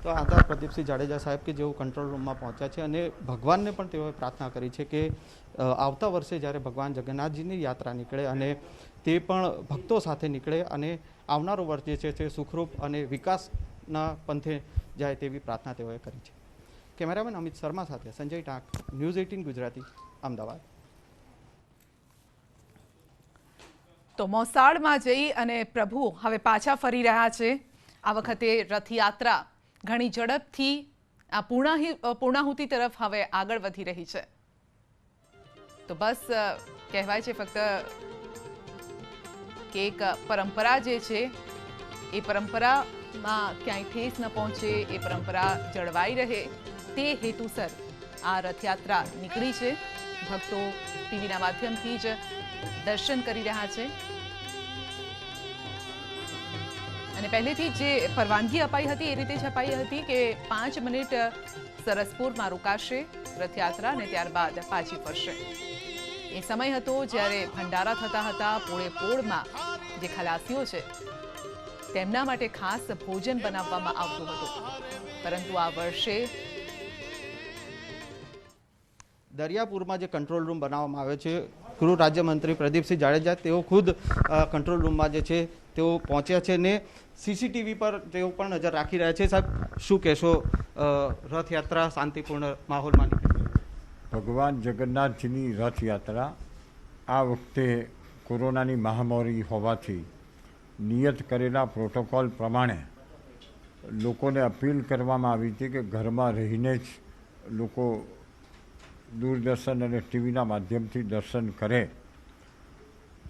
તો આભાર પ્રદીપસિંહ જાડેજા સાહેબ કે જેઓ કંટ્રોલ રૂમમાં પહોંચ્યા છે અને ભગવાનને પણ તેઓએ પ્રાર્થના કરી છે કે આવતા વર્ષે જ્યારે ભગવાન જગન્નાથજીની યાત્રા નીકળે અને તે પણ ભક્તો સાથે નીકળે અને આવનારું વર્ષ જે છે તે સુખરૂપ અને વિકાસના પંથે જાય તેવી પ્રાર્થના તેઓએ કરી છે। કેમેરામેન અમિત શર્મા સાથે સંજય ટાંક, ન્યૂઝ 18 ગુજરાતી, અમદાવાદ। તો મોસાળમાં જઈ અને પ્રભુ હવે પાછા ફરી રહ્યા છે। આ વખતે રથયાત્રા ઘણી ઝડપથી આ પૂર્ણાહુતિ તરફ હવે આગળ વધી રહી છે। તો બસ કહેવાય છે ફક્ત કે એક પરંપરા જે છે એ પરંપરામાં ક્યાંય ઠેસ ન પહોંચે, એ પરંપરા જળવાઈ રહે તે હેતુસર આ રથયાત્રા નીકળી છે। ભક્તો ટીવીના માધ્યમથી જ દર્શન કરી રહ્યા છે અને પહેલેથી જે પરવાનગી અપાઈ હતી એ રીતે જ અપાઈ હતી કે 5 મિનિટ સરસપુરમાં રોકાશે રથયાત્રા અને ત્યારબાદ પાછી ફરશે। એ સમય હતો જ્યારે ભંડારા થતા હતા। પોળે પોળમાં જે ખલાસીઓ છે તેમના માટે ખાસ ભોજન બનાવવામાં આવતું હતું, પરંતુ આ વર્ષે દરિયાપુરમાં જે કંટ્રોલ રૂમ બનાવવામાં આવ્યો છે, ગૃહ રાજ્યમંત્રી પ્રદીપસિંહ જાડેજા તેઓ ખુદ કંટ્રોલ રૂમમાં જે છે તેઓ પહોંચ્યા છે ને સીસીટીવી પર તેઓ પણ નજર રાખી રહ્યા છે। સાહેબ, શું કહેશો, રથયાત્રા શાંતિપૂર્ણ માહોલમાં નીકળી? ભગવાન જગન્નાથજીની રથયાત્રા આ વખતે કોરોનાની મહામારી હોવાથી નિયત કરેલા પ્રોટોકોલ પ્રમાણે લોકોને અપીલ કરવામાં આવી હતી કે ઘરમાં રહીને જ લોકો દૂરદર્શન અને ટીવીના માધ્યમથી દર્શન કરે।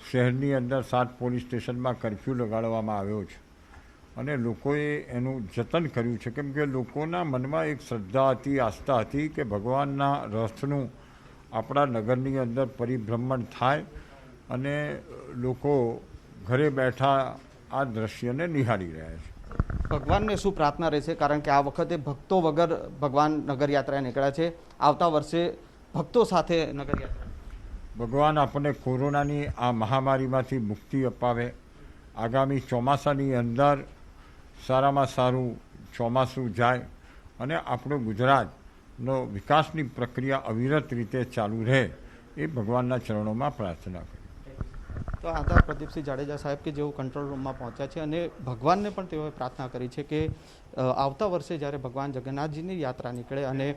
શહેરની અંદર 7 પોલીસ સ્ટેશનમાં કર્ફ્યુ લગાડવામાં આવ્યો છે અને લોકોએ એનું જતન કર્યું છે, કેમ કે લોકોના મનમાં એક શ્રદ્ધા હતી, આસ્થા હતી કે ભગવાનના રથનું આપણા નગરની અંદર પરિભ્રમણ થાય અને લોકો ઘરે બેઠા આ દ્રશ્યને નિહાળી રહ્યા છે। ભગવાનને શું પ્રાર્થના રહેશે, કારણ કે આ વખતે ભક્તો વગર ભગવાન નગરયાત્રા નીકળ્યા છે, આવતા વર્ષે ભક્તો સાથે નગરયાત્રા? ભગવાન આપણને કોરોનાની આ મહામારીમાંથી મુક્તિ અપાવે, આગામી ચોમાસાની અંદર સારામાં સારું ચોમાસું જાય અને આપણું ગુજરાતનો વિકાસની પ્રક્રિયા અવિરત રીતે ચાલુ રહે, એ ભગવાનના ચરણોમાં પ્રાર્થના કરી। તો આભાર પ્રદીપસિંહ જાડેજા સાહેબ કે જેઓ કંટ્રોલ રૂમમાં પહોંચ્યા છે અને ભગવાનને પણ તેઓએ પ્રાર્થના કરી છે કે આવતા વર્ષે જ્યારે ભગવાન જગન્નાથજીની યાત્રા નીકળે અને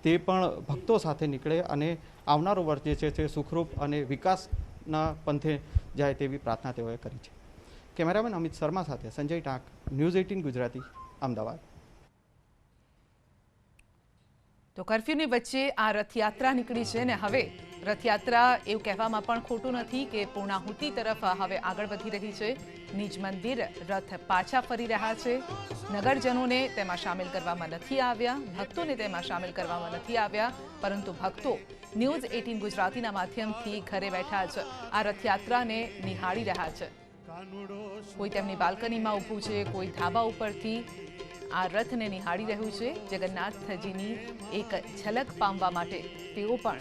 તે પણ ભક્તો સાથે નીકળે અને આવનારું વર્ષ જે છે તે સુખરૂપ અને વિકાસના પંથે જાય તેવી પ્રાર્થના તેઓએ કરી છે। કેમેરામેન અમિત શર્મા સાથે સંજય ટાંક, ન્યૂઝ 18 ગુજરાતી, અમદાવાદ। તો કર્ફ્યુની વચ્ચે આ રથયાત્રા નીકળી છે ને હવે રથયાત્રા એવું કહેવામાં પણ ખોટું નથી કે પૂર્ણાહુતિ તરફ હવે આગળ વધી રહી છે। નિજ મંદિર રથ પાછા ફરી રહ્યા છે। નગરજનોને તેમાં સામેલ કરવામાં નથી આવ્યા, ભક્તોને તેમાં સામેલ કરવામાં નથી આવ્યા, પરંતુ ભક્તો ન્યૂઝ 18 ગુજરાતીના માધ્યમથી ઘરે બેઠા જ આ રથયાત્રાને નિહાળી રહ્યા છે। કોઈ તેમની બાલ્કનીમાં ઊભું છે, કોઈ ધાબા ઉપરથી આ રથને નિહાળી રહ્યું છે। જગન્નાથજીની એક ઝલક પામવા માટે તેઓ પણ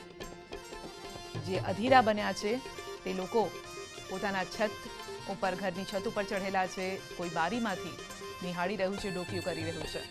જે અધીરા બન્યા છે તે લોકો પોતાના છત ઉપર, ઘરની છત ઉપર ચઢેલા છે, કોઈ બારીમાંથી નિહાળી રહ્યું છે, ડોકિયું કરી રહ્યું છે।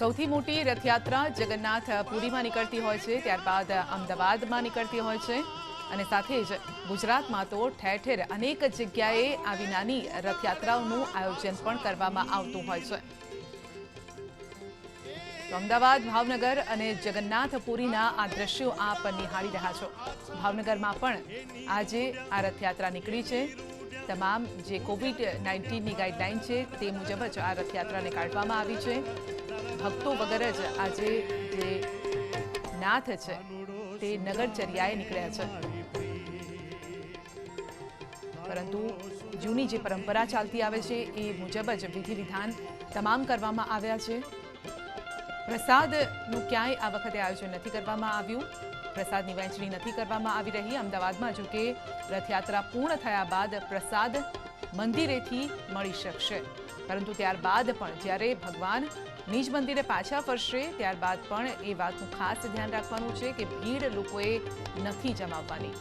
સૌથી મોટી રથયાત્રા જગન્નાથ પુરીમાં નીકળતી હોય છે, ત્યારબાદ અમદાવાદમાં નીકળતી હોય છે અને સાથે જ ગુજરાતમાં તો ઠેર ઠેર અનેક જગ્યાએ આવી નાની રથયાત્રાઓનું આયોજન પણ કરવામાં આવતું હોય છે। તો અમદાવાદ, ભાવનગર અને જગન્નાથપુરીના આ દ્રશ્યો આપ નિહાળી રહ્યા છો। ભાવનગરમાં પણ આજે આ રથયાત્રા નીકળી છે। તમામ જે કોવિડ-19ની ગાઈડલાઈન છે તે મુજબ જ આ રથયાત્રાને કાઢવામાં આવી છે। ભક્તો વગર જ આજે જે નાથ છે તે નગરચર્યાએ નીકળ્યા છે, પરંતુ જૂની જે પરંપરા ચાલતી આવે છે એ મુજબ જ વિધિ વિધાન તમામ કરવામાં આવ્યા છે. પ્રસાદનું ક્યાંય આ વખતે આયોજન નથી કરવામાં આવ્યું. પ્રસાદની વહેંચણી નથી કરવામાં આવી રહી. અમદાવાદમાં જો કે રથયાત્રા પૂર્ણ થયા બાદ પ્રસાદ મંદિરેથી મળી શકશે, પરંતુ ત્યારબાદ પણ જ્યારે ભગવાન નિજ મંદિરે પાછા ફરશે ત્યારબાદ પણ એ વાતનું ખાસ ધ્યાન રાખવાનું છે કે ભીડ લોકોએ નથી જમાવવાની.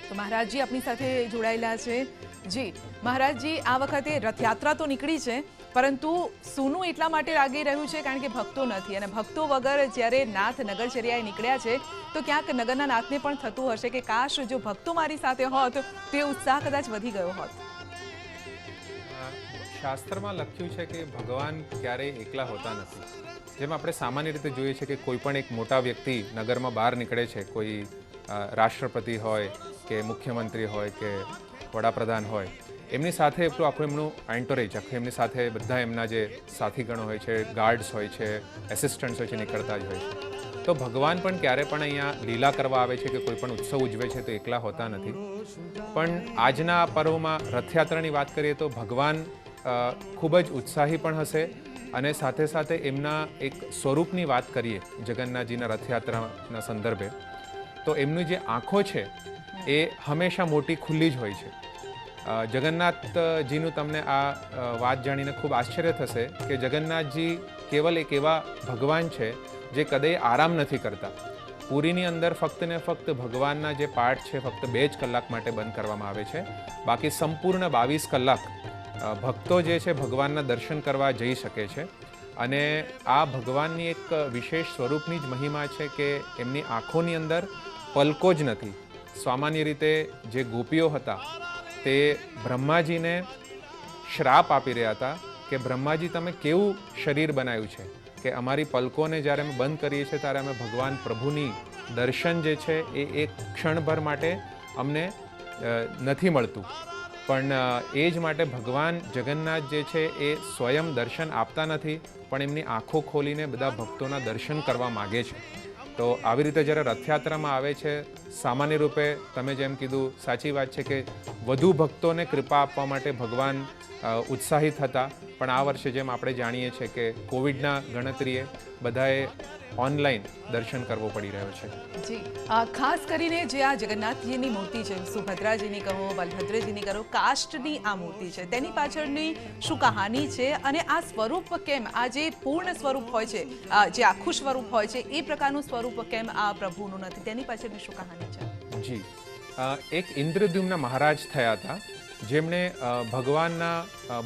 તો મહારાજજી આપણી સાથે જોડાયેલા છે. જી મહારાજજી, આ વખતે રથયાત્રા તો નીકળી છે, પરંતુ સૂનું એટલા માટે લાગી રહ્યું છે કારણ કે ભક્તો નથી, અને ભક્તો વગર જ્યારે નાથ નગરચર્યાએ નીકળ્યા છે તો ક્યાંક નગરના નાથને પણ થતું હશે કે કાશ જો ભક્તો મારી સાથે હોત તો એ ઉત્સાહ કદાચ વધી ગયો હોત. શાસ્ત્રમાં લખ્યું છે કે ભગવાન ક્યારેય એકલા હોતા નથી. જેમ આપણે સામાન્ય રીતે જોઈએ છીએ કે કોઈ પણ એક મોટા વ્યક્તિ નગરમાં બહાર નીકળે છે, કોઈ રાષ્ટ્રપતિ હોય કે મુખ્યમંત્રી હોય કે વડાપ્રધાન હોય, એમની સાથે એટલું આખું એમનું એન્ટોરેજ, આખું એમની સાથે બધા એમના જે સાથીગણો હોય છે, ગાર્ડ્સ હોય છે, એસિસ્ટન્ટ્સ હોય છે, નીકળતા જ હોય છે. તો ભગવાન પણ ક્યારે પણ અહીંયા લીલા કરવા આવે છે કે કોઈ પણ ઉત્સવ ઉજવે છે તો એકલા હોતા નથી. પણ આજના પર્વમાં રથયાત્રાની વાત કરીએ તો ભગવાન ખૂબ જ ઉત્સાહી પણ હશે, અને સાથે સાથે એમના એક સ્વરૂપની વાત કરીએ જગન્નાથજીના રથયાત્રાના સંદર્ભે, તો એમની જે આંખો છે એ હંમેશા મોટી ખુલ્લી જ હોય છે. જગન્નાથજીનું તમને આ વાત જાણીને ખૂબ આશ્ચર્ય થશે કે જગન્નાથજી કેવલ એક એવા ભગવાન છે જે કદાચ આરામ નથી કરતા. પુરીની અંદર ફક્ત ને ફક્ત ભગવાનના જે પાઠ છે ફક્ત 2 જ કલાક માટે બંધ કરવામાં આવે છે. બાકી સંપૂર્ણ 22 કલાક ભક્તો જે છે ભગવાનના દર્શન કરવા જઈ શકે છે. અને આ ભગવાનની એક વિશેષ સ્વરૂપની જ મહિમા છે કે એમની આંખોની અંદર પલકો જ નથી. સામાન્ય રીતે જે ગોપીઓ હતા તે બ્રહ્માજીને શ્રાપ આપી રહ્યા હતા કે બ્રહ્માજી તમે કેવું શરીર બનાવ્યું છે કે અમારી પલકોને જ્યારે અમે બંધ કરીએ છીએ ત્યારે અમે ભગવાન પ્રભુની દર્શન જે છે એ એક ક્ષણભર માટે અમને નથી મળતું. પણ એ જ માટે ભગવાન જગન્નાથ જે છે એ સ્વયં દર્શન આપતા નથી, પણ એમની આંખો ખોલીને બધા ભક્તોના દર્શન કરવા માગે છે. તો આવી રીતે જ્યારે રથયાત્રામાં આવે છે, સામાન્ય રૂપે તમે જેમ કીધું સાચી વાત છે કે વધુ ભક્તોને કૃપા આપવા માટે ભગવાન ઉત્સાહિત હતા. પણ આ વર્ષે જેમ આપણે જાણીએ છીએ કે કોવિડના ગણતરીએ બધાએ ઓનલાઈન દર્શન કરવો પડી રહ્યો છે. જી, ખાસ કરીને જે આ જગન્નાથજીની મૂર્તિ છે, સુભદ્રાજીની કહો, બલભદ્રજીની કરો, કાષ્ટની આ મૂર્તિ છે, તેની પાછળની શું કહાની છે, અને આ સ્વરૂપ કેમ, આ જે પૂર્ણ સ્વરૂપ હોય છે, જે આખું સ્વરૂપ હોય છે એ પ્રકારનું સ્વરૂપ કેમ આ પ્રભુનું નથી, તેની પાછળની શું કહાની છે? જી, એક ઇન્દ્રદ્યુમ્ન મહારાજ થયા હતા જેમણે ભગવાનના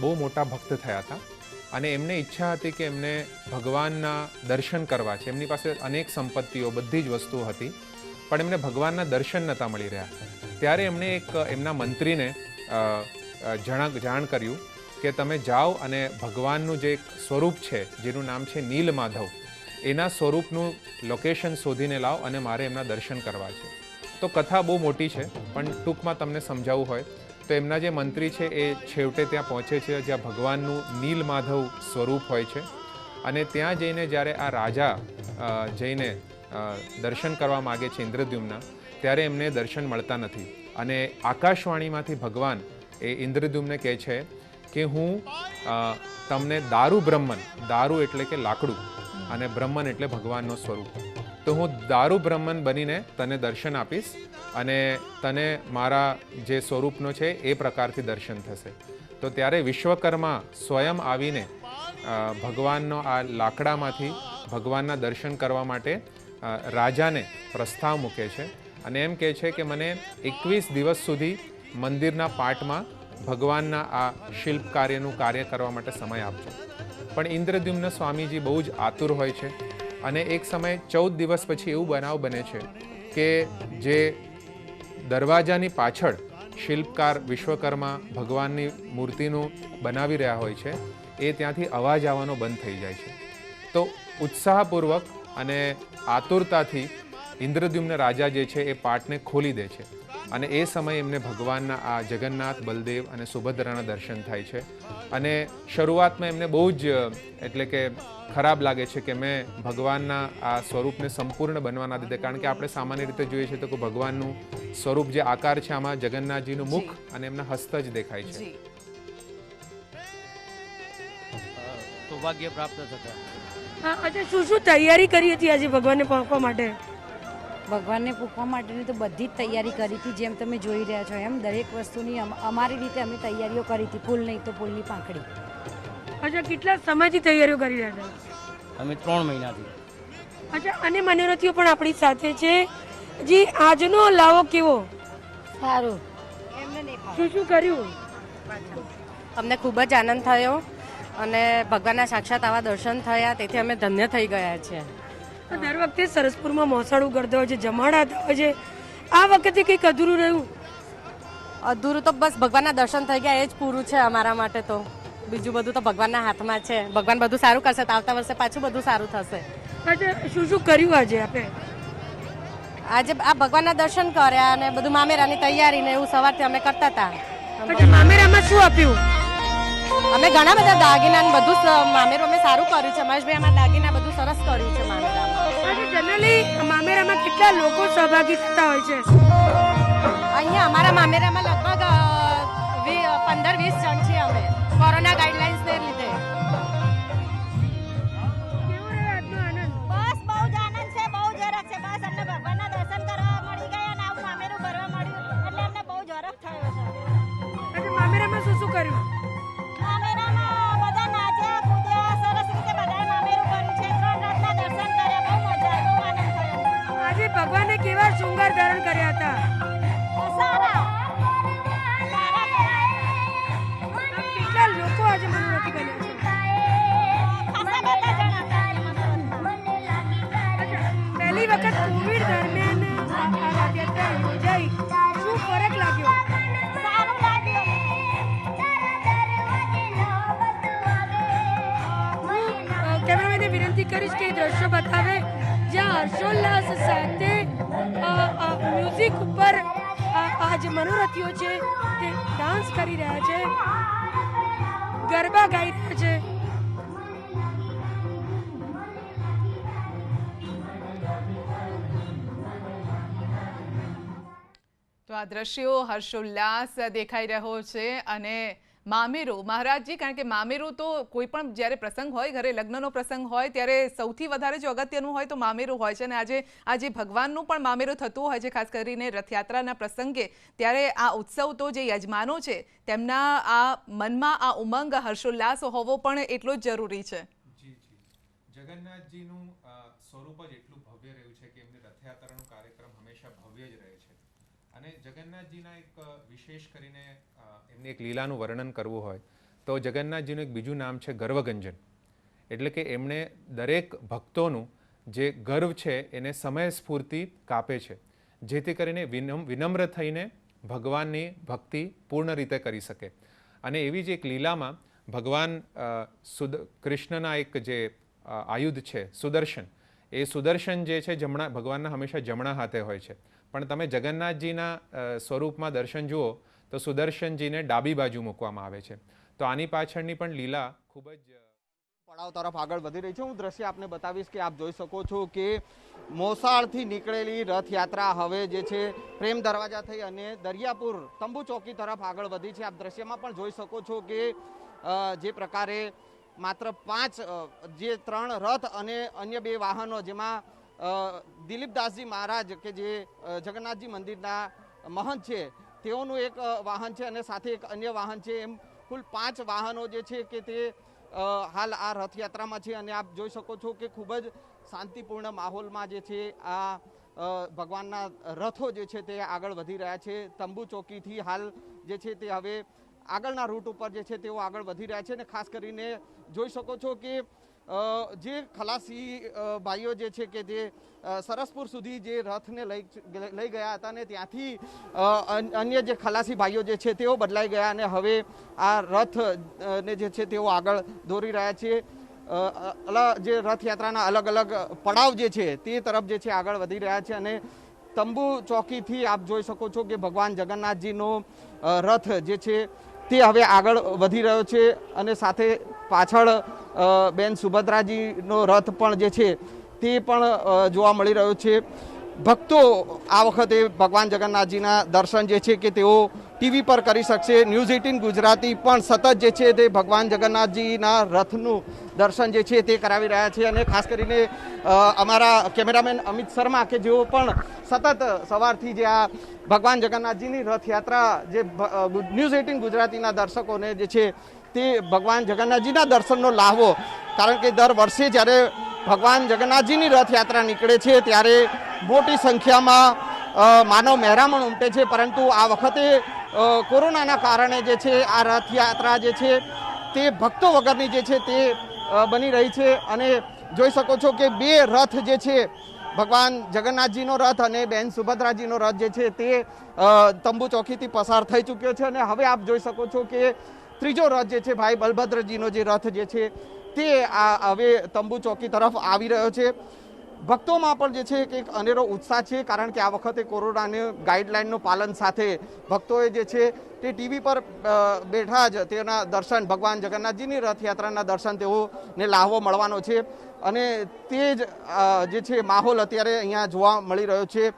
બહુ મોટા ભક્ત થયા હતા, અને એમને ઈચ્છા હતી કે એમને ભગવાનના દર્શન કરવા છે. એમની પાસે અનેક સંપત્તિઓ, બધી જ વસ્તુઓ હતી, પણ એમને ભગવાનના દર્શન નહોતા મળી રહ્યા. ત્યારે એમણે એક એમના મંત્રીને જાણ કર્યું કે તમે જાઓ અને ભગવાનનું જે એક સ્વરૂપ છે જેનું નામ છે નીલમાધવ, એના સ્વરૂપનું લોકેશન શોધીને લાવો અને મારે એમના દર્શન કરવા છે. તો કથા બહુ મોટી છે, પણ ટૂંકમાં તમને સમજાવવું હોય તો એમના જે મંત્રી છે એ છેવટે ત્યાં પહોંચે છે જ્યાં ભગવાનનું નીલમાધવ સ્વરૂપ હોય છે. અને ત્યાં જઈને જ્યારે આ રાજા જઈને દર્શન કરવા માગે છે ઇન્દ્રદ્યુમ્ન, ત્યારે એમને દર્શન મળતા નથી. અને આકાશવાણીમાંથી ભગવાન એ ઇન્દ્રદ્યુમ્નને કહે છે કે હું તમને દારૂ બ્રહ્મન, દારૂ એટલે કે લાકડું અને બ્રહ્મન એટલે ભગવાનનો સ્વરૂપ, તો હું દારૂ બ્રહ્મન બનીને તને દર્શન આપીશ અને તને મારા જે સ્વરૂપનો છે એ પ્રકારથી દર્શન થશે. તો ત્યારે વિશ્વકર્મા સ્વયં આવીને ભગવાનનો આ લાકડામાંથી ભગવાનના દર્શન કરવા માટે રાજાને પ્રસ્તાવ મૂકે છે, અને એમ કહે છે કે મને 21 દિવસ સુધી મંદિરના પાટમાં ભગવાનના આ શિલ્પ કાર્યનું કાર્ય કરવા માટે સમય આપજો. પણ ઇન્દ્રદ્યુમ્ન સ્વામીજી બહુ જ આતુર હોય છે, અને એક સમયે 14 દિવસ પછી એવું બનાવ બને છે કે જે દરવાજાની પાછળ શિલ્પકાર વિશ્વકર્મા ભગવાનની મૂર્તિનું બનાવી રહ્યા હોય છે એ ત્યાંથી અવાજ આવવાનો બંધ થઈ જાય છે. તો ઉત્સાહપૂર્વક અને આતુરતાથી ઇન્દ્રદ્યુમ્ન રાજા જે છે એ પાટને ખોલી દે છે, અને એ સમયે એમને ભગવાનના આ જગન્નાથ, બલદેવ અને સુભદ્રાના દર્શન થાય છે. અને શરૂઆતમાં એમને બહુ જ એટલે કે ખરાબ લાગે છે કે મેં ભગવાનના આ સ્વરૂપને સંપૂર્ણ બનવા ના દીધે, કારણ કે આપણે સામાન્ય રીતે જોઈએ છીએ તો કે ભગવાનનું સ્વરૂપ જે આકાર છે આમાં જગન્નાથજીનું મુખ અને એમના હસ્ત જ દેખાય છે. જી સૌભાગ્ય પ્રાપ્ત થતા. અચ્છા, શું શું તૈયારી કરી હતી આજે ભગવાનને પહોંચવા માટે? ભગવાનને પૂકવા માટેની તો બધી જ તૈયારી કરી હતી, જેમ તમે જોઈ રહ્યા છો એમ દરેક વસ્તુની અમારી રીતે અમે તૈયારીઓ કરી હતી. ફૂલ નહીં તો ફૂલની પાંખડી. અચ્છા, કેટલા સમયથી તૈયારીઓ કરી રહ્યા હતા? અમે 3 મહિનાથી. અચ્છા, અને મનોરથીઓ પણ આપણી સાથે છે. જી, આજનો લાવો કેવો? સારું. શું શું કર્યું? અમને ખૂબ જ આનંદ થયો અને ભગવાનના સાક્ષાત આવા દર્શન થયા, તેથી અમે ધન્ય થઈ ગયા છીએ. દર વખતે સરસપુરમાં મોસાળું કરતા હોય છે, જમાડાતા હોય છે, આ વખતે કંઈક અધૂરું રહ્યું? અધૂરું તો બસ ભગવાનના દર્શન થઈ ગયા, એ જ પૂરું છે અમારા માટે. તો બીજું બધું તો ભગવાનના હાથમાં છે. ભગવાન બધું સારું કરશે તો આવતા વર્ષે પાછું બધું સારું થશે. અચ્છા, શું શું કર્યું આજે આપે? આજે આ ભગવાનના દર્શન કર્યા અને બધું મામેરાની તૈયારી ને એવું સવારથી અમે કરતા હતા. અચ્છા, મામેરામાં શું આપ્યું? અમે ઘણા બધા દાગીના ને બધું મામેરું અમે સારું કર્યું છે. મહેશભાઈ અમારા દાગીના બધું સરસ કર્યું છે મામેરામાં. જનરલી મામેરામાં કેટલા લોકો સહભાગી થતા હોય છે? અહીંયા અમારા મામેરામાં લગભગ 15-20 જણ છીએ અમે, કોરોના ગાઈડલાઇન્સને લીધે. કેવો રહ્યો આજનો આનંદ? બસ બહુ જ આનંદ છે, બહુ જ હરખ છે. બસ અમને ભગવાનના દર્શન કરવા મળી ગયા અને આવું મામેરું ભરવા મળ્યું એટલે અમને બહુ જ હરખ થયો છે. અચ્છા, મામેરામાં શું શું કર્યું? મામેરામાં બધા નાચ્યા, કૂદ્યા, સરસ રીતે બધાએ મામેરું કર્યું છે. 3 રાતના દર્શન કર્યા, બહુ મજા આવી, બહુ આનંદ થયો. આજે ભગવાને કેવા શૃંગાર ધારણ કર્યા હતા? સારા કેટલા લોકો આજે મનોરથી બન્યા છે? ખાસા બધા જણ હતા આજે મનોરથમાં. પહેલી વખત કોવિડ દરમિયાન આ રથયાત્રા યોજાઈ, શું ફરક લાગ્યો? સારું લાગ્યું. કેમેરામેનને વિનંતી કરીશ કે દ્રશ્યો બતાવે જ્યાં હર્ષોલ્લાસ સાથે મ્યુઝિક ઉપર આ જે મનોરથીઓ છે તે ડાન્સ કરી રહ્યા છે, ગરબા ગાઈ રહ્યા છે. તો આ દ્રશ્યો હર્ષોલ્લાસ દેખાઈ રહ્યો છે. અને મામેરો મહારાજજી, કારણ કે મામેરું તો કોઈ પણ જ્યારે પ્રસંગ હોય, ઘરે લગ્નનો પ્રસંગ હોય ત્યારે સૌથી વધારે જો અગત્યનું હોય તો મામેરું હોય છે. અને આજે ભગવાનનું પણ મામેરું થતું હોય છે, ખાસ કરીને રથયાત્રાના પ્રસંગે. ત્યારે આ ઉત્સવ તો જે યજમાનો છે તેમના આ મનમાં આ ઉમંગ, હર્ષોલ્લાસ હોવો પણ એટલો જ જરૂરી છે. જી જી, જગન્નાથજીનું સ્વરૂપ જ એટલું ભવ્ય રહ્યું છે કે એમની રથયાત્રાનો કાર્યક્રમ હંમેશા ભવ્ય જ રહે છે. અને જગન્નાથજીના એક વિશેષ કરીને એમની એક લીલાનું વર્ણન કરવું હોય તો જગન્નાથજીનું એક બીજું નામ છે ગર્વગંજન. એટલે કે એમણે દરેક ભક્તોનું જે ગર્વ છે એને સમય સ્ફૂર્તિ કાપે છે, જેથી કરીને વિનમ્ર થઈને ભગવાનની ભક્તિ પૂર્ણ રીતે કરી શકે. અને એવી જ એક લીલામાં ભગવાન કૃષ્ણના એક જે આયુધ છે સુદર્શન, એ સુદર્શન જે છે ભગવાનના હંમેશા જમણા હાથે હોય છે. પણ તમે જગન્નાથજીના સ્વરૂપમાં દર્શન જુઓ તો સુદર્શનજીને ડાબી બાજુ મૂકવામાં આવે છે. તો આની પાછળની પણ લીલા ખૂબ જ પડાવ તરફ આગળ વધી રહી છે. હું દ્રશ્ય આપને બતાવીશ કે આપ જોઈ શકો છો કે મોસાળથી નીકળેલી રથયાત્રા હવે જે છે પ્રેમ દરવાજા થઈ અને દરિયાપુર તંબુ ચોકી તરફ આગળ વધી છે. આપ દ્રશ્યમાં પણ જોઈ શકો છો કે જે પ્રકારે માત્ર 3 રથ અને અન્ય 2 વાહનો, જેમાં દિલીપદાસજી મહારાજ કે જે જગન્નાથજી મંદિરના મહંત છે તેઓનું એક વાહન છે અને સાથે એક અન્ય વાહન છે. એમ કુલ 5 વાહનો જે છે કે તે હાલ આ રથયાત્રામાં છે. અને આપ જોઈ શકો છો કે ખૂબ જ શાંતિપૂર્ણ માહોલમાં જે છે આ ભગવાનના રથો જે છે તે આગળ વધી રહ્યા છે. તંબુ ચોકીથી હાલ જે છે તે હવે આગળના રૂટ ઉપર જે છે તેઓ આગળ વધી રહ્યા છે. અને ખાસ કરીને જોઈ શકો છો કે જે ખલાસી ભાઈઓ જે છે કે જે સરસપુર સુધી જે રથને લઈ ગયા હતા ને ત્યાંથી અન્ય જે ખલાસી ભાઈઓ જે છે તેઓ બદલાઈ ગયા અને હવે આ રથને જે છે તેઓ આગળ દોરી રહ્યા છે. જે રથયાત્રાના અલગ અલગ પડાવ જે છે તે તરફ જે છે આગળ વધી રહ્યા છે. અને તંબુ ચોકીથી આપ જોઈ શકો છો કે ભગવાન જગન્નાથજીનો રથ જે છે તે હવે આગળ વધી રહ્યો છે અને સાથે પાછળ બેન સુભદ્રાજીનો રથ પણ જે છે તે પણ જોવા મળી રહ્યો છે. ભક્તો આ વખતે ભગવાન જગન્નાથજીના દર્શન જે છે કે તેઓ ટીવી પર કરી શકશે. ન્યૂઝ 18 ગુજરાતી પણ સતત જે છે તે ભગવાન જગન્નાથજીના રથનું દર્શન જે છે તે કરાવી રહ્યા છે અને ખાસ કરીને અમારા કેમેરામેન અમિત શર્મા કે જેઓ પણ સતત સવારથી જે આ ભગવાન જગન્નાથજીની રથયાત્રા જે ન્યૂઝ 18 ગુજરાતીના દર્શકોને જે છે તે ભગવાન જગન્નાથજીના દર્શનનો લાહવો, કારણ કે દર વર્ષે જ્યારે ભગવાન જગન્નાથજીની રથયાત્રા નીકળે છે ત્યારે મોટી સંખ્યામાં માનવ મહેરામણ ઉમટે છે, પરંતુ આ વખતે કોરોનાના કારણે જે છે આ રથયાત્રા જે છે તે ભક્તો વગરની જે છે તે બની રહી છે. અને જોઈ શકો છો કે બે રથ જે છે ભગવાન જગન્નાથજીનો રથ અને બેન સુભદ્રાજીનો રથ જે છે તે તંબુ ચોકીથી પસાર થઈ ચૂક્યો છે અને હવે આપ જોઈ શકો છો કે ત્રીજો રથ જે છે ભાઈ બલભદ્રજીનો જે રથ જે છે તે હવે તંબુ ચોકી તરફ આવી રહ્યો છે. ભક્તોમાં પણ જે છે કે એક અનેરો ઉત્સાહ છે, કારણ કે આ વખતે કોરોનાની ગાઈડલાઇનનું પાલન સાથે ભક્તોએ જે છે તે ટીવી પર બેઠા જ તેના દર્શન, ભગવાન જગન્નાથજીની રથયાત્રાના દર્શન તેઓને લાહવો મળવાનો છે અને તે જ જે છે માહોલ અત્યારે અહીંયા જોવા મળી રહ્યો છે.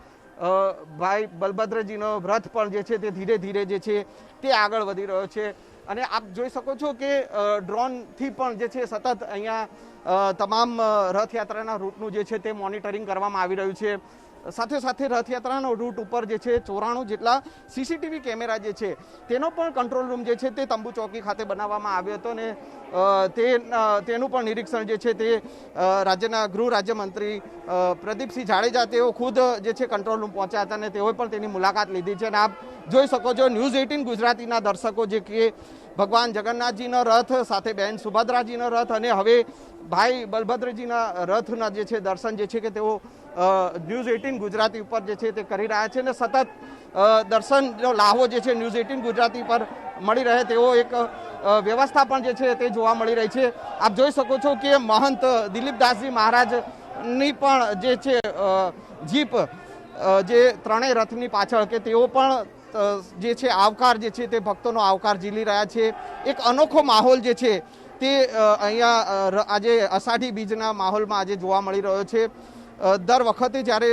ભાઈ બલભદ્રજીનો રથ પણ જે છે તે ધીરે ધીરે જે છે તે આગળ વધી રહ્યો છે અને આપ જોઈ શકો છો કે ડ્રોનથી પણ જે છે સતત અહીંયા તમામ રથયાત્રાના રૂટનું જે છે તે મોનિટરિંગ કરવામાં આવી રહ્યું છે. સાથે સાથે રથયાત્રાનો રૂટ ઉપર જે છે 94 જેટલા સીસીટીવી કેમેરા જે છે તેનો પણ કંટ્રોલ રૂમ જે છે તે તંબુ ચોકી ખાતે બનાવવામાં આવ્યો હતો અને તેનું પણ નિરીક્ષણ જે છે તે રાજ્યના ગૃહ રાજ્યમંત્રી પ્રદીપસિંહ જાડેજા તેઓ ખુદ જે છે કંટ્રોલ રૂમ પહોંચ્યા હતા અને તેઓએ પણ તેની મુલાકાત લીધી છે અને આપ જોઈ શકો છો ન્યૂઝ 18 ગુજરાતીના દર્શકો જે કે ભગવાન જગન્નાથજીનો રથ સાથે બેન સુભદ્રાજીનો રથ અને હવે ભાઈ બલભદ્રજીના રથના જે છે દર્શન જે છે કે તેઓ ન્યૂઝ 18 ગુજરાતી ઉપર જે છે તે કરી રહ્યા છે અને સતત દર્શનનો લાહવો જે છે ન્યૂઝ 18 ગુજરાતી પર મળી રહે તેવો એક વ્યવસ્થા પણ જે છે તે જોવા મળી રહી છે. આપ જોઈ શકો છો કે મહંત દિલીપદાસજી મહારાજની પણ જે છે જીપ જે ત્રણેય રથની પાછળ કે તેઓ પણ જે છે આવકાર જે છે તે ભક્તોનો આવકાર ઝીલી રહ્યા છે. એક અનોખો માહોલ જે છે તે અહીંયા આજે અષાઢી બીજના માહોલમાં આજે જોવા મળી રહ્યો છે. દર વખતે જ્યારે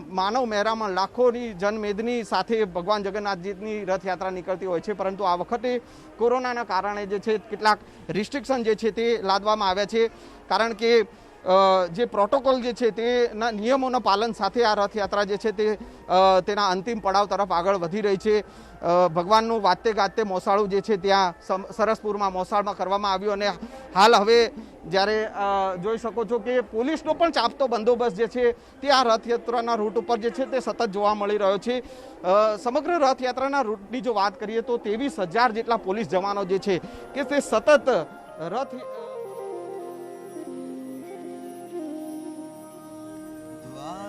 માનવ મહેરામણ લાખોની જનમેદની સાથે ભગવાન જગન્નાથજીની રથયાત્રા નીકળતી હોય છે, પરંતુ આ વખતે કોરોનાના કારણે જે છે કેટલાક રિસ્ટ્રિક્શન જે છે તે લાદવામાં આવ્યા છે, કારણ કે જે પ્રોટોકોલ જે છે તેના નિયમોના પાલન સાથે આ રથયાત્રા જે છે તે તેના અંતિમ પડાવ તરફ આગળ વધી રહી છે. ભગવાનનું વાતે ગાતે મોસાળું જે છે ત્યાં સરસપુરમાં મોસાળમાં કરવામાં આવ્યું અને હાલ હવે જ્યારે જોઈ શકો છો કે પોલીસનો પણ ચાંપતો બંદોબસ્ત જે છે તે આ રથયાત્રાના રૂટ ઉપર જે છે તે સતત જોવા મળી રહ્યો છે. સમગ્ર રથયાત્રાના રૂટની જો વાત કરીએ તો 23,000 જેટલા પોલીસ જવાનો જે છે કે તે સતત રથ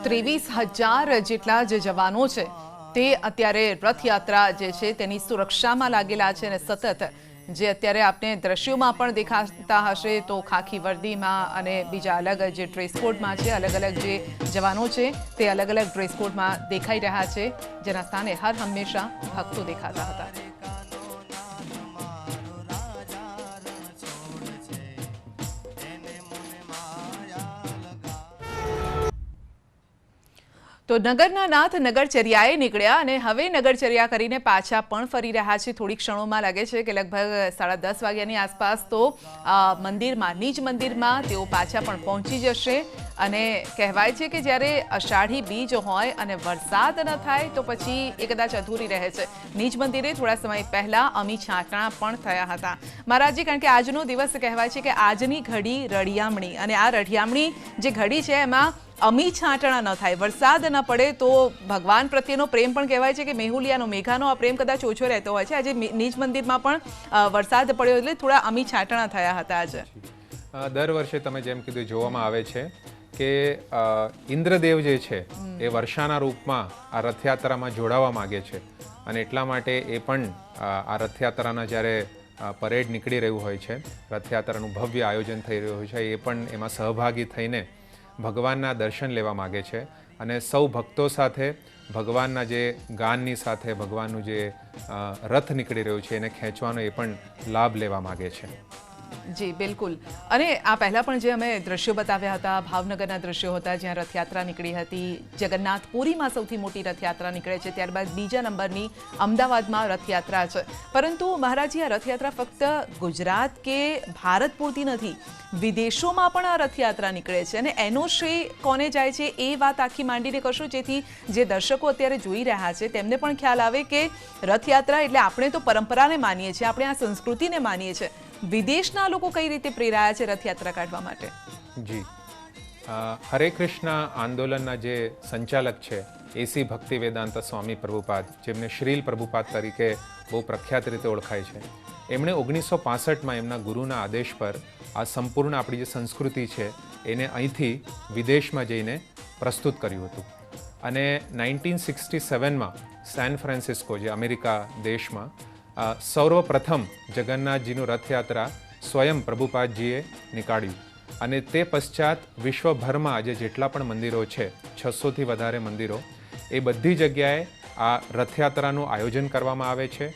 23,000 જેટલા જે જવાનો છે તે અત્યારે રથયાત્રા જે છે તેની સુરક્ષામાં લાગેલા છે અને સતત જે અત્યારે આપને દ્રશ્યોમાં પણ દેખાતા હશે તો ખાખી વર્દીમાં અને બીજા અલગ જે ડ્રેસ કોડમાં છે, અલગ અલગ જે જવાનો છે તે અલગ અલગ ડ્રેસ કોડમાં દેખાઈ રહ્યા છે, જેના સ્થાને હર હંમેશા ભક્તો દેખાતા હતા. તો નગરના નાથ નગરચર્યાએ નીકળ્યા અને હવે નગરચર્યા કરીને પાછા પણ ફરી રહ્યા છે. થોડી ક્ષણોમાં લાગે છે કે લગભગ 10:30 વાગ્યાની આસપાસ તો મંદિરમાં, નિજ મંદિરમાં તેઓ પાછા પણ પહોંચી જશે અને કહેવાય છે કે જ્યારે અષાઢી બીજ હોય અને વરસાદ ન થાય તો પછી એ કદાચ અધૂરી રહે છે. નિજ મંદિરે થોડા સમય પહેલા અમી છાંટણા પણ થયા હતા મહારાજજી, કારણ કે આજનો દિવસ કહેવાય છે કે આજની ઘડી રળિયામણી અને આ રળિયામણી જે ઘડી છે એમાં અમી છાંટણા ન થાય, વરસાદ ન પડે તો ભગવાન પ્રત્યેનો પ્રેમ પણ કહેવાય છે કે મેહુલિયાનો, મેઘાનો આ પ્રેમ કદાચ ઓછો રહેતો હોય છે. આજે નિજ મંદિરમાં પણ વરસાદ પડ્યો એટલે થોડા અમી છાંટણા થયા હતા આજે. દર વર્ષે તમે જેમ કીધું જોવામાં આવે છે કે ઇન્દ્રદેવ જે છે એ વર્ષાના રૂપમાં આ રથયાત્રામાં જોડાવા માગે છે અને એટલા માટે એ પણ આ રથયાત્રાના જ્યારે પરેડ નીકળી રહ્યું હોય છે, રથયાત્રાનું ભવ્ય આયોજન થઈ રહ્યું હોય છે, એ પણ એમાં સહભાગી થઈને ભગવાનના દર્શન લેવા માગે છે અને સૌ ભક્તો સાથે ભગવાનના જે ગાનની સાથે ભગવાનનું જે રથ નીકળી રહ્યું છે એને ખેંચવાનો એ પણ લાભ લેવા માગે છે. જી બિલકુલ. અને આ પહેલાં પણ જે અમે દ્રશ્યો બતાવ્યા હતા, ભાવનગરના દ્રશ્યો હતા જ્યાં રથયાત્રા નીકળી હતી. જગન્નાથપુરીમાં સૌથી મોટી રથયાત્રા નીકળે છે, ત્યારબાદ બીજા નંબરની અમદાવાદમાં રથયાત્રા છે. પરંતુ મહારાજી, આ રથયાત્રા ફક્ત ગુજરાત કે ભારત પૂરતી નથી, વિદેશોમાં પણ આ રથયાત્રા નીકળે છે. અને એનો શ્રેય કોને જાય છે એ વાત આખી માંડીને કરશો, જેથી જે દર્શકો અત્યારે જોઈ રહ્યા છે તેમને પણ ખ્યાલ આવે કે રથયાત્રા એટલે આપણે તો પરંપરાને માનીએ છીએ, આપણે આ સંસ્કૃતિને માનીએ છીએ, વિદેશના લોકો કઈ રીતે પ્રેરાયા છે રથયાત્રા કાઢવા માટે? જી, હરે કૃષ્ણ આંદોલનના જે સંચાલક છે એસી ભક્તિ વેદાંત સ્વામી પ્રભુપાદ, જેમને શ્રીલ પ્રભુપાદ તરીકે બહુ પ્રખ્યાત રીતે ઓળખાય છે, એમણે 1965માં એમના ગુરુના આદેશ પર આ સંપૂર્ણ આપણી જે સંસ્કૃતિ છે એને અહીંથી વિદેશમાં જઈને પ્રસ્તુત કર્યું હતું. અને 1967માં સેન ફ્રાન્સિસ્કો, જે અમેરિકા દેશમાં, સર્વપ્રથમ જગન્નાથજીનું રથયાત્રા સ્વયં પ્રભુપાદજીએ નીકાળ્યું. અને તે પશ્ચાત વિશ્વભરમાં આજે જેટલા પણ મંદિરો છે, 600થી વધારે મંદિરો, એ બધી જગ્યાએ આ રથયાત્રાનું આયોજન કરવામાં આવે છે.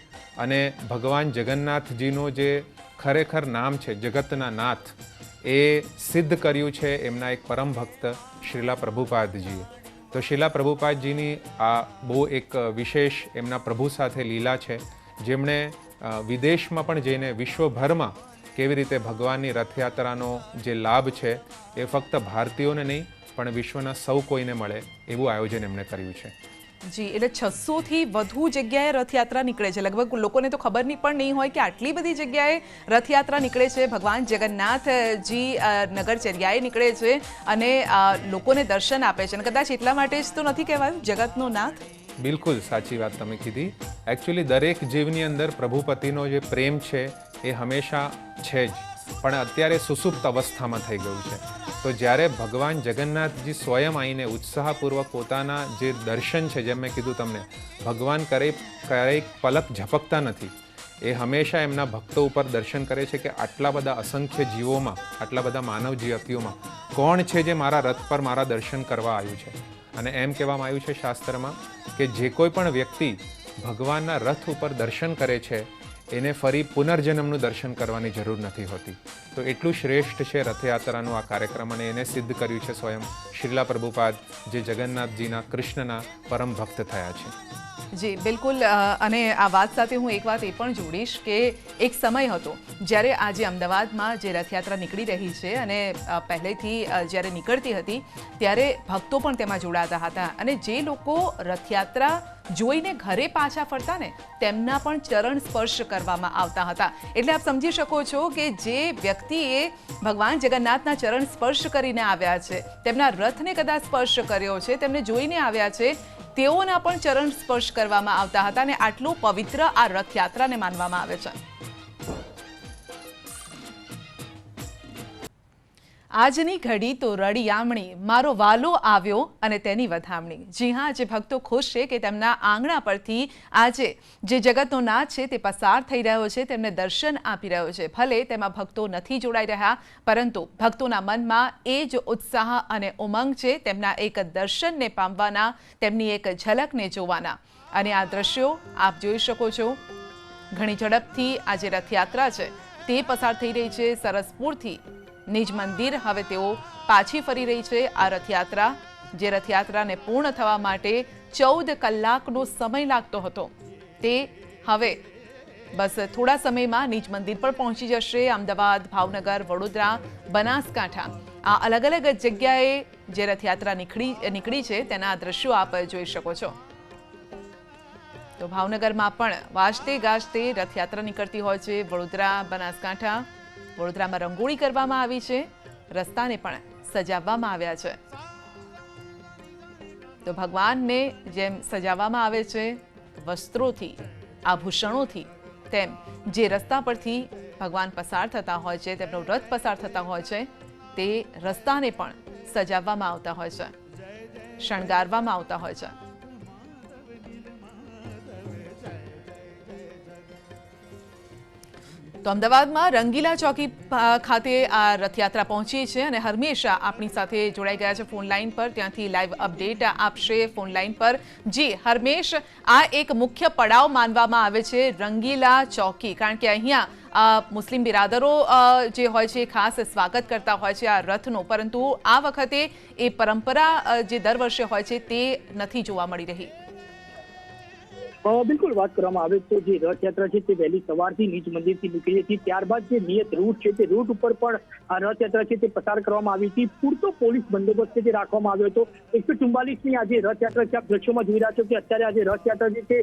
અને ભગવાન જગન્નાથજીનું જે ખરેખર નામ છે જગતના નાથ, એ સિદ્ધ કર્યું છે એમના એક પરમ ભક્ત શ્રીલા પ્રભુપાદજીએ. તો શ્રીલા પ્રભુપાદજીની આ બહુ એક વિશેષ એમના પ્રભુ સાથે લીલા છે, જેમણે વિદેશમાં પણ જઈને વિશ્વભરમાં કેવી રીતે ભગવાનની રથયાત્રાનો જે લાભ છે એ ફક્ત ભારતીયોને નહીં પણ વિશ્વના સૌ કોઈને મળે એવું આયોજન એમણે કર્યું છે. જી, એટલે 600થી વધુ જગ્યાએ રથયાત્રા નીકળે છે. લગભગ લોકોને તો ખબર પણ નહીં હોય કે આટલી બધી જગ્યાએ રથયાત્રા નીકળે છે. ભગવાન જગન્નાથજી નગરચર્યાએ નીકળે છે અને લોકોને દર્શન આપે છે. અને કદાચ એટલા માટે જ તો નથી કહેવાયું જગતનો નાથ? બિલકુલ સાચી વાત તમે કીધી. એકચ્યુઅલી દરેક જીવની અંદર પ્રભુપતિનો જે પ્રેમ છે એ હંમેશા છે જ, પણ અત્યારે સુસુપ્ત અવસ્થામાં થઈ ગયું છે. તો જ્યારે ભગવાન જગન્નાથજી સ્વયં આવીને ઉત્સાહપૂર્વક પોતાના જે દર્શન છે, જેમ મેં કીધું તમને, ભગવાન ક્યારેક પલક ઝપકતા નથી, એ હંમેશા એમના ભક્તો ઉપર દર્શન કરે છે કે આટલા બધા અસંખ્ય જીવોમાં, આટલા બધા માનવ જાતિઓમાં કોણ છે જે મારા રથ પર મારા દર્શન કરવા આવ્યું છે. અને એમ કહેવામાં આવ્યું છે શાસ્ત્રમાં કે જે કોઈ પણ વ્યક્તિ ભગવાનના રથ ઉપર દર્શન કરે છે એને ફરી પુનર્જન્મનું દર્શન કરવાની જરૂર નથી હોતી. તો એટલું શ્રેષ્ઠ છે રથયાત્રાનું આ કાર્યક્રમ, અને એને સિદ્ધ કર્યું છે સ્વયં શ્રીલા પ્રભુપાદ, જે જગન્નાથજીના કૃષ્ણના પરમ ભક્ત થયા છે. જી બિલકુલ. અને આ વાત સાથે હું એક વાત એ પણ જોડીશ કે એક સમય હતો જ્યારે આજે અમદાવાદમાં જે રથયાત્રા નીકળી રહી છે અને પહેલેથી જ્યારે નીકળતી હતી ત્યારે ભક્તો પણ તેમાં જોડાતા હતા. અને જે લોકો રથયાત્રા જોઈને ઘરે પાછા ફરતા ને તેમના પણ ચરણ સ્પર્શ કરવામાં આવતા હતા. એટલે આપ સમજી શકો છો કે જે વ્યક્તિએ ભગવાન જગન્નાથના ચરણ સ્પર્શ કરીને આવ્યા છે, તેમના રથને કદાચ સ્પર્શ કર્યો છે, તેમને જોઈને આવ્યા છે, તેઓના પણ ચરણ સ્પર્શ કરવામાં આવતા હતા. અને આટલું પવિત્ર આ રથયાત્રાને માનવામાં આવે છે. આજની ઘડી તો રળિયામણી, મારો વાલો આવ્યો અને તેની વધામણી. જી હા, જે ભક્તો ખુશ છે કે તેમના આંગણા પરથી આજે જે જગતનો નાથ છે તે પસાર થઈ રહ્યો છે, તેમને દર્શન આપી રહ્યો છે. ભલે તેમાં ભક્તો નથી જોડાઈ રહ્યા, પરંતુ ભક્તોના મનમાં એ જ ઉત્સાહ અને ઉમંગ છે તેમના એક દર્શનને પામવાના, તેમની એક ઝલકને જોવાના. અને આ દ્રશ્યો આપ જોઈ શકો છો. ઘણી ઝડપથી આ જે રથયાત્રા છે તે પસાર થઈ રહી છે સરસપુરથી નિજ મંદિર. હવે તેઓ પાછી ફરી રહી છે. આ રથયાત્રા, જે રથયાત્રાને પૂર્ણ થવા માટે 14 કલાકનો સમય લાગતો હતો, તે હવે બસ થોડા સમયમાં નિજ મંદિર પર પહોંચી જશે. અમદાવાદ, ભાવનગર, વડોદરા, બનાસકાંઠા, આ અલગ અલગ જગ્યાએ જે રથયાત્રા નીકળી છે તેના દ્રશ્યો આપ જોઈ શકો છો. તો ભાવનગરમાં પણ વાજતે ગાજતે રથયાત્રા નીકળતી હોય છે. વડોદરા, બનાસકાંઠા, વડોદરામાં રંગોળી કરવામાં આવી છે, રસ્તાને પણ સજાવવામાં આવ્યા છે. તો ભગવાનને જેમ સજાવવામાં આવે છે વસ્ત્રોથી, આભૂષણોથી, તેમ જે રસ્તા પરથી ભગવાન પસાર થતા હોય છે, તેમનો રથ પસાર થતા હોય છે, તે રસ્તાને પણ સજાવવામાં આવતા હોય છે, શણગારવામાં આવતા હોય છે. તો તો અમદાવાદમાં રંગીલા ચોકી ખાતે આ રથયાત્રા પહોંચી છે અને હરમેશ આપણી સાથે જોડાઈ ગયા છે ફોન લાઈન પર, ત્યાંથી લાઈવ અપડેટ આપશે ફોન લાઈન પર. જી હરમેશ, આ એક મુખ્ય પડાવ માનવામાં આવે છે રંગીલા ચોકી, કારણ કે અહીંયા મુસ્લિમ બિરાદરો જે હોય છે ખાસ સ્વાગત કરતા હોય છે આ રથનો, પરંતુ આ વખતે એ પરંપરા જે દર વર્ષે હોય છે તે નથી જોવા મળી રહી. બિલકુલ, વાત કરવામાં આવે તો જે રથયાત્રા છે તે વહેલી સવારથી નીચ મંદિરથી નીકળી હતી. ત્યારબાદ જે નિયત રૂટ છે તે રૂટ ઉપર પણ આ રથયાત્રા છે તે પસાર કરવામાં આવી હતી. પૂરતો પોલીસ બંદોબસ્ત છે તે રાખવામાં આવ્યો હતો. 144મી આજે રથયાત્રા છે. આપ દ્રશ્યોમાં જોઈ રહ્યા છો કે અત્યારે આજે રથયાત્રા છે તે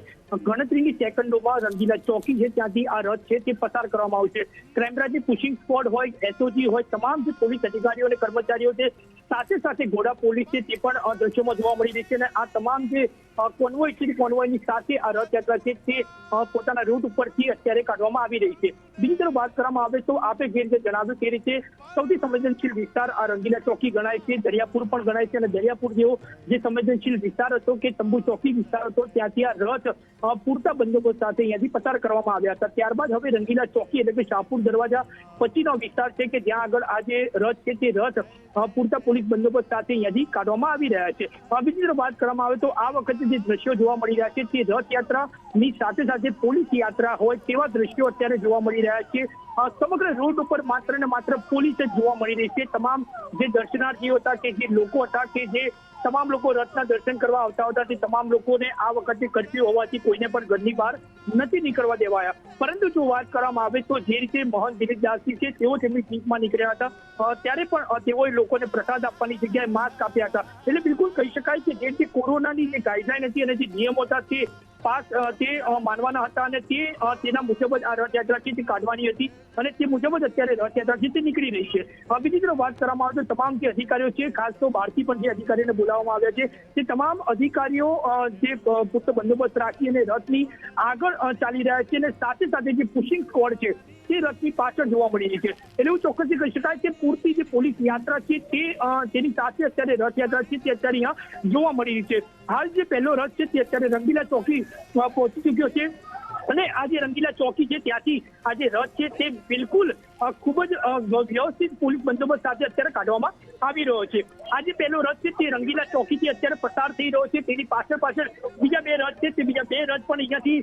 ગણતરીની સેકન્ડોમાં રંગીલા ચોકી છે ત્યાંથી આ રથ છે તે પસાર કરવામાં આવશે. ક્રાઇમ બ્રાન્ચની પુશિંગ સ્ક્વોડ હોય, એસઓજી હોય, તમામ જે પોલીસ અધિકારીઓ અને કર્મચારીઓ છે, સાથે સાથે ઘોડા પોલીસ છે તે પણ દ્રશ્યોમાં જોવા મળી રહી છે. અને આ તમામ જે કોન્વોય છે કોન્વોયની સાથે આ રથયાત્રા છે તે પોતાના રૂટ ઉપરથી અત્યારે કાઢવામાં આવી રહી છે. બીજી તરફ વાત કરવામાં આવે તો આપે જે રીતે જણાવ્યું તે રીતે સૌથી સંવેદનશીલ વિસ્તાર આ રંગીલા ચોકી ગણાય છે. દરિયાપુર પણ ગણાય છે અને દરિયાપુર જેવો જે સંવેદનશીલ વિસ્તાર હતો કે તંબુ ચોકી વિસ્તાર હતો, ત્યાંથી આ રથ પૂરતા બંદોબસ્ત સાથે અહીંયાથી પસાર કરવામાં આવ્યા હતા. ત્યારબાદ હવે રંગીલા ચોકી એટલે કે શાહપુર દરવાજા પછીનો વિસ્તાર છે કે જ્યાં આગળ આ જે રથ છે તે રથ પૂરતા પોલીસ બંદોબસ્ત સાથે અહીંયાથી કાઢવામાં આવી રહ્યા છે. બીજી તરફ વાત કરવામાં આવે તો આ વખતે જે દ્રશ્યો જોવા મળી રહ્યા છે તે રથયાત્રાની સાથે સાથે પોલીસ યાત્રા હોય તેવા દ્રશ્યો અત્યારે જોવા મળી રહ્યા છે. સમગ્ર રૂટ ઉપર માત્ર ને માત્ર પોલીસ જ જોવા મળી રહી છે. તમામ જે દર્શનાર્થીઓ હતા કે જે લોકો હતા કે જે તમામ લોકો રથના દર્શન કરવા આવતા હતા તે તમામ લોકોને આ વખતે કર્ફ્યુ હોવાથી કોઈને પણ ઘરની બહાર નથી નીકળવા દેવાયા. પરંતુ જો વાત કરવામાં આવે તો જે રીતે મોહન દિલીપદાસજી છે તેઓ તેમની જીપમાં નીકળ્યા હતા ત્યારે પણ તેઓએ લોકોને પ્રસાદ આપવાની જગ્યાએ માસ્ક આપ્યા હતા. એટલે બિલકુલ કહી શકાય કે જે રીતે કોરોનાની જે ગાઈડલાઈન હતી અને જે નિયમો હતા તે પાસ તે માનવાના હતા અને તેના મુજબ જ આ રથયાત્રા છે તે કાઢવાની હતી અને તે મુજબ જ અત્યારે રથયાત્રા છે તે નીકળી રહી છે. બીજી તરફ વાત કરવામાં આવે તો તમામ જે અધિકારીઓ છે, ખાસ તો બહારથી પણ જે અધિકારીઓને બોલાવવામાં આવ્યા છે, તે તમામ અધિકારીઓ જે પૂરતો બંદોબસ્ત રાખી અને રથની આગળ ચાલી રહ્યા છે અને સાથે સાથે જે પુશિંગ સ્ક્વોડ છે તે રથની પાછળ જોવા મળી રહી છે. એટલે એવું ચોક્કસથી કહી શકાય કે પૂરતી જે પોલીસ યાત્રા છે તેની સાથે અત્યારે રથયાત્રા છે તે અત્યારે અહીંયા જોવા મળી રહી છે. હાલ જે પહેલો રથ છે તે અત્યારે રંગીલા ચોકી પહોંચી ચુક્યો છે અને આ જે રંગીલા ચોકી છે ત્યાંથી આ જે રથ છે તે બિલકુલ ખૂબ જ વ્યવસ્થિત પોલીસ બંદોબસ્ત સાથે અત્યારે કાઢવામાં આવી રહ્યો છે. આ જે પહેલો રથ છે તે રંગીલા ચોકીથી અત્યારે પસાર થઈ રહ્યો છે. તેની પાછળ બીજા બે રથ છે તે બીજા બે રથ પણ અહીંયાથી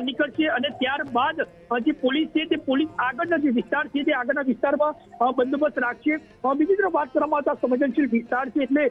નીકળશે અને ત્યારબાદ જે પોલીસ છે તે પોલીસ આગળના જે વિસ્તાર છે તે આગળના વિસ્તારમાં બંદોબસ્ત રાખશે. બીજી તરફ વાત કરવામાં આવતા સંવેદનશીલ વિસ્તાર છે એટલે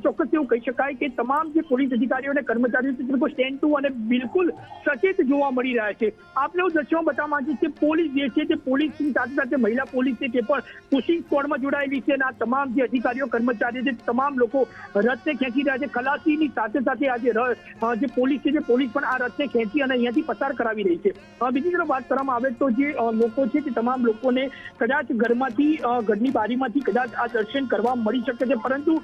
ચોક્કસ એવું કહી શકાય કે તમામ જે પોલીસ અધિકારીઓ અને કર્મચારીઓ છે તે લોકો સ્ટેન્ડ ટુ અને બિલકુલ સચેત જોવા મળી રહ્યા છે. આપણે એવું દ્રશ્યો બતાવવા માંગીએ કે પોલીસ જે છે તે પોલીસની સાથે સાથે મહિલા પોલીસ છે તે પણ પુશિંગ સ્ક્વોડમાં જોડાયેલી છે અને આ તમામ જે અધિકારીઓ કર્મચારીઓ છે તમામ લોકો રથને ખેંચી રહ્યા છે. ખલાસીની સાથે સાથે આ જે પોલીસ છે તે પોલીસ પણ આ રથને ખેંચી અને અહીંયાથી પસાર કરાવી રહી છે. બીજી તરફ વાત કરવામાં આવે તો જે લોકો છે તે તમામ લોકોને કદાચ ઘરની બારીમાંથી કદાચ આ દર્શન કરવા મળી શકે છે, પરંતુ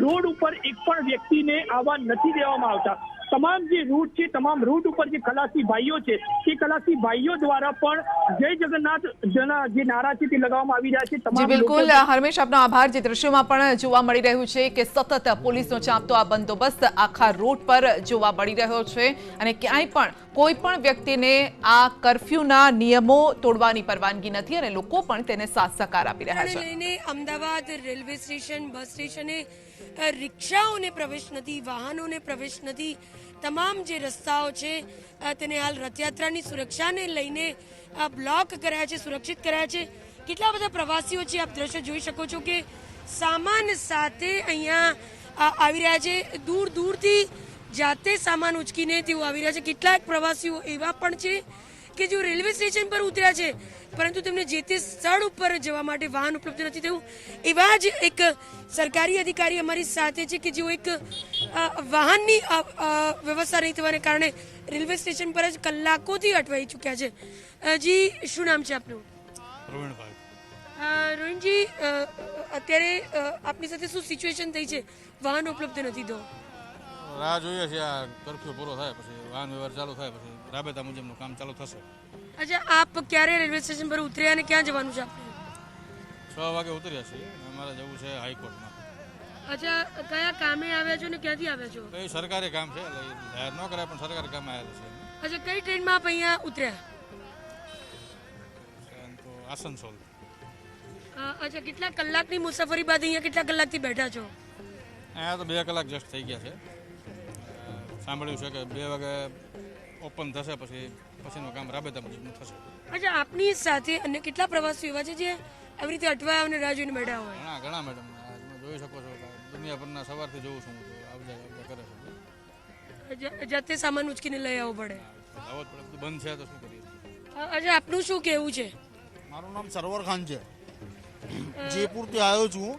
રોડ ઉપર એક પણ વ્યક્તિને આવવા નથી દેવામાં આવતા. તમામ જે રૂટ છે તમામ રૂટ ઉપર જે ખલાસી ભાઈઓ છે તે ખલાસી ભાઈઓ દ્વારા પણ જય જગન્નાથ જે નારા છે તે લગાવવામાં આવી રહ્યા છે. જી બિલકુલ હરમેશ, આપનો આભાર. જે દ્રશ્યોમાં પણ જોવા મળી રહ્યું છે કે સતત પોલીસનો ચાંપતો આ બંદોબસ્ત આખા રૂટ પર જોવા મળી રહ્યો છે અને ક્યાંય પણ કોઈ પણ વ્યક્તિને આ કર્ફ્યુના નિયમો તોડવાની પરવાનગી નથી અને લોકો પણ તેને સાથ સહકાર આપી રહ્યા છે. લઈને અમદાવાદ રેલવે સ્ટેશન, બસ સ્ટેશને રિક્ષાઓને પ્રવેશ નથી, વાહનોને પ્રવેશ નથી. તમામ જે રસ્તાઓ છે તેને હાલ રથયાત્રાની સુરક્ષાને લઈને બ્લોક કર્યા છે, સુરક્ષિત કર્યા છે. કેટલા બધા પ્રવાસીઓ છે, આપ દ્રશ્ય જોઈ શકો છો કે સામાન સાથે અહીંયા આવી રહ્યા છે. દૂર દૂરથી જાતે સામાન ઉચકીને તેઓ આવી રહ્યા છે. કેટલાક પ્રવાસીઓ એવા પણ છે કે જો રેલવે સ્ટેશન પર ઉતર્યા છે પરંતુ તેમને જે તે સ્થળ ઉપર જવા માટે વાહન ઉપલબ્ધ નથી થયું. એવા જ એક સરકારી અધિકારી અમારી સાથે છે કે જેઓ એક વાહનની વ્યવસ્થા નહીં થવાને કારણે રેલવે સ્ટેશન પર જ કલાકોથી અટવાઈ ચૂક્યા છે. જી શું નામ છે આપનું? રોહિણજી, અત્યારે આપની સાથે શું સિચ્યુએશન થઈ છે? વાહન ઉપલબ્ધ નથી તો રાહ જોઈએ છે. આ કર્ફ્યુ પૂરો થાય પછી વાહન વ્યવહાર ચાલુ થાય પછી રાબેતા મુજબનું કામ ચાલુ થશે. અચ્છા, આપ ક્યારે રેલવે સ્ટેશન પર ઉતર્યા અને ક્યાં જવાનું છે આપને? 6 વાગે ઉતર્યા છીએ. અમારે જવું છે હાઈકોર્ટમાં. અચ્છા, કયા કામે આવ્યા છો ને ક્યાંથી આવ્યા છો? કઈ સરકારી કામ છે, જાહેર ન કરાય પણ સરકારી કામ આવ્યા છે. અચ્છા, કઈ ટ્રેનમાં આપ અહીંયા ઉતર્યા? તો આસનસોલ. અચ્છા, કેટલા કલાકની મુસાફરી બાદ અહીંયા કેટલા કલાકથી બેઠા છો? અહીંયા તો 2 કલાક જસ્ટ થઈ ગયા છે. સાંભળ્યું છે કે 2 વાગે ઓપન થશે, પછીનું કામ રાબેતા મુજબનું થશે. અચ્છા, આપની સાથે અન્ય કેટલા પ્રવાસીઓ એવા છે જે આવી રીતે અટવાયા અને રાહ જોઈને બેઠા હોય? ઘણા મેડમ, જોઈ શકો છો દુનિયાભરના સવારથી જોઉં છું, આવજા કરે છે. જાતે સામાન ઉચકીને લઈ આવવો પડે. આવત પડે, બધું બંધ છે તો શું કરીએ. અચ્છા, આપનું શું કહેવું છે? મારું નામ સરવર ખાન છે. જયપુરથી આવ્યો છું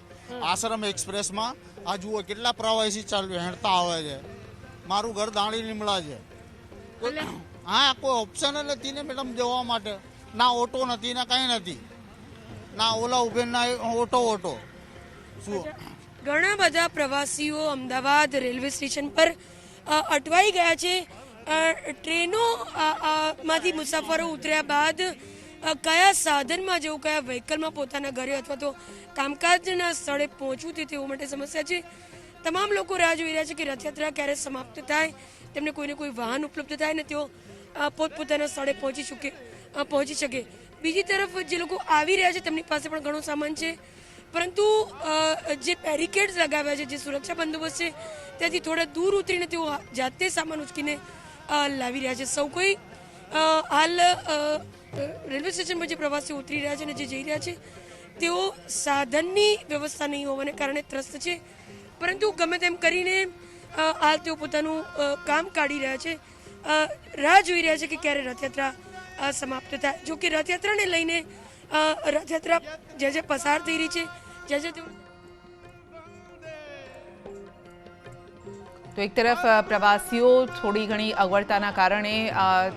આશ્રમ એક્સપ્રેસમાં. આ જુઓ કેટલા પ્રવાસી હેડતા આવે છે. મારું ઘર દાણી લીમડા છે. હા, કોઈ ઓપ્શન જ નથી ને મેડમ જવા માટે. ના ઓટો નથી ને કંઈ નથી, ના ઓલા ઉભેર ના ઓટો શું. ઘણા બધા પ્રવાસીઓ અમદાવાદ રેલવે સ્ટેશન પર અટવાઈ ગયા છે. ટ્રેનો માંથી મુસાફરો ઉતર્યા બાદ કયા સાધનમાં જવું, કયા વ્હીકલમાં પોતાના ઘરે અથવા તો કામકાજના સ્થળે પહોંચવું તેઓ માટે સમસ્યા છે. તમામ લોકો રાહ જોઈ રહ્યા છે કે રથયાત્રા ક્યારે સમાપ્ત થાય, તેમને કોઈને કોઈ વાહન ઉપલબ્ધ થાય ને તેઓ પોતપોતાના સ્થળે પહોંચી શકે. બીજી તરફ જે લોકો આવી રહ્યા છે તેમની પાસે પણ ઘણો સામાન છે, પરંતુ જે બેરિકેડ્સ લગાવ્યા છે, જે સુરક્ષા બંદોબસ્ત છે, ત્યાંથી થોડા દૂર ઉતરીને તેઓ જાતે સામાન ઉચકીને લાવી રહ્યા છે. સૌ કોઈ હાલ રેલવે સ્ટેશન પર જે પ્રવાસીઓ ઉતરી રહ્યા છે અને જે જઈ રહ્યા છે તેઓ સાધનની વ્યવસ્થા નહીં હોવાને કારણે ત્રસ્ત છે, પરંતુ ગમે તેમ કરીને હાલ તેઓ પોતાનું કામ કાઢી રહ્યા છે, રાહ જોઈ રહ્યા છે કે ક્યારે રથયાત્રા સમાપ્ત થાય. જો કે રથયાત્રાને લઈને રથયાત્રા જે પસાર થઈ રહી છે, તો એક તરફ પ્રવાસીઓ થોડી ઘણી અગવડતાના કારણે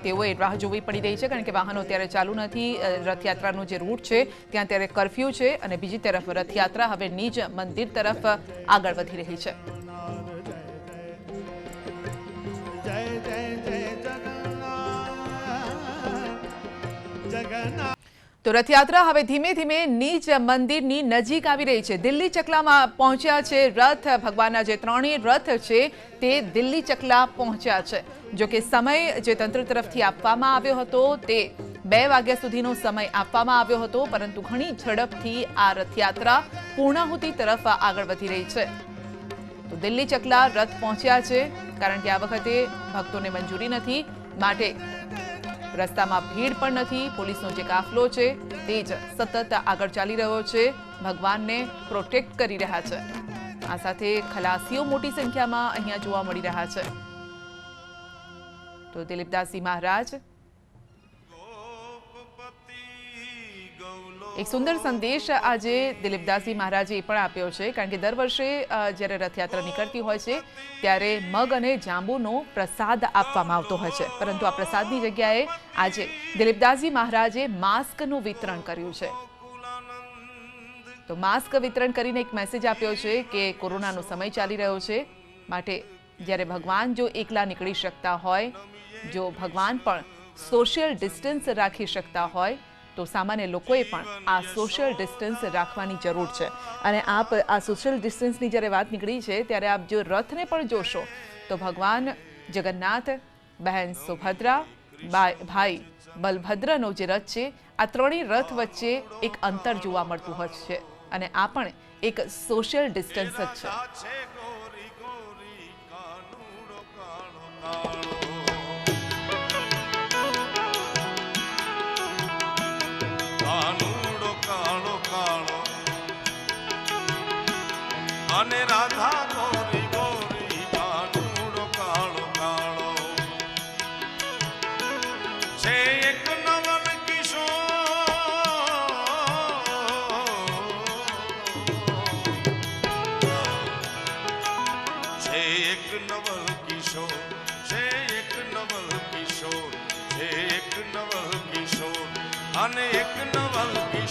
તેઓએ રાહ જોવી પડી રહી છે, કારણ કે વાહનો અત્યારે ચાલુ નથી. રથયાત્રાનો જે રૂટ છે ત્યાં અત્યારે કર્ફ્યુ છે, અને બીજી તરફ રથયાત્રા હવે નિજ મંદિર તરફ આગળ વધી રહી છે. તો રથયાત્રા હવે ધીમે ધીમે નિજ મંદિરની નજીક આવી રહી છે. દિલ્હી ચકલામાં પહોંચ્યા છે રથ. ભગવાનના જે 3 રથ છે તે દિલ્હી ચકલા પહોંચ્યા છે. જો કે સમય જે તંત્ર તરફથી આપવામાં આવ્યો હતો તે 2 વાગ્યા સુધીનો સમય આપવામાં આવ્યો હતો, પરંતુ ઘણી ઝડપથી આ રથયાત્રા પૂર્ણાહુતિ તરફ આગળ વધી રહી છે. તો દિલ્હી ચકલા રથ પહોંચ્યા છે, કારણ કે આ વખતે ભક્તોને મંજૂરી નથી, માટે રસ્તામાં ભીડ પણ નથી. પોલીસનો જે કાફલો છે તે જ સતત આગળ ચાલી રહ્યો છે, ભગવાનને પ્રોટેક્ટ કરી રહ્યા છે. આ સાથે ખલાસીઓ મોટી સંખ્યામાં અહીંયા જોવા મળી રહ્યા છે. તો દિલીપદાસજી મહારાજ એક સુંદર સંદેશ આજે દિલીપદાસજી મહારાજે એ પણ આપ્યો છે, કારણ કે દર વર્ષે જ્યારે રથયાત્રા નીકળતી હોય છે ત્યારે મગ અને જાંબુનો પ્રસાદ આપવામાં આવતો હોય છે, પરંતુ આ પ્રસાદની જગ્યાએ આજે દિલીપદાસજી મહારાજે માસ્કનું વિતરણ કર્યું છે. તો માસ્ક વિતરણ કરીને એક મેસેજ આપ્યો છે કે કોરોનાનો સમય ચાલી રહ્યો છે, માટે જ્યારે ભગવાન જો એકલા નીકળી શકતા હોય, જો ભગવાન પણ સોશિયલ ડિસ્ટન્સ રાખી શકતા હોય, તો સામાન્ય લોકોએ પણ આ સોશિયલ ડિસ્ટન્સ રાખવાની જરૂર છે. અને આપ આ સોશિયલ ડિસ્ટન્સની જ્યારે વાત નીકળી છે ત્યારે આપ જો રથને પણ જોશો તો ભગવાન જગન્નાથ, બહેન સુભદ્રા, ભાઈ બલભદ્રનો જે રથ છે, આ 3 રથ વચ્ચે એક અંતર જોવા મળતું હોય છે, અને આ પણ એક સોશિયલ ડિસ્ટન્સ જ છે. અને રાધા ગોરી ગોરી કાનુડો કાળો કાળો છે એક નવલ કિશોર છે એક નવલ કિશોર છે એક નવલ કિશોર છે એક નવલ કિશોર અને એક નવલ કિશોર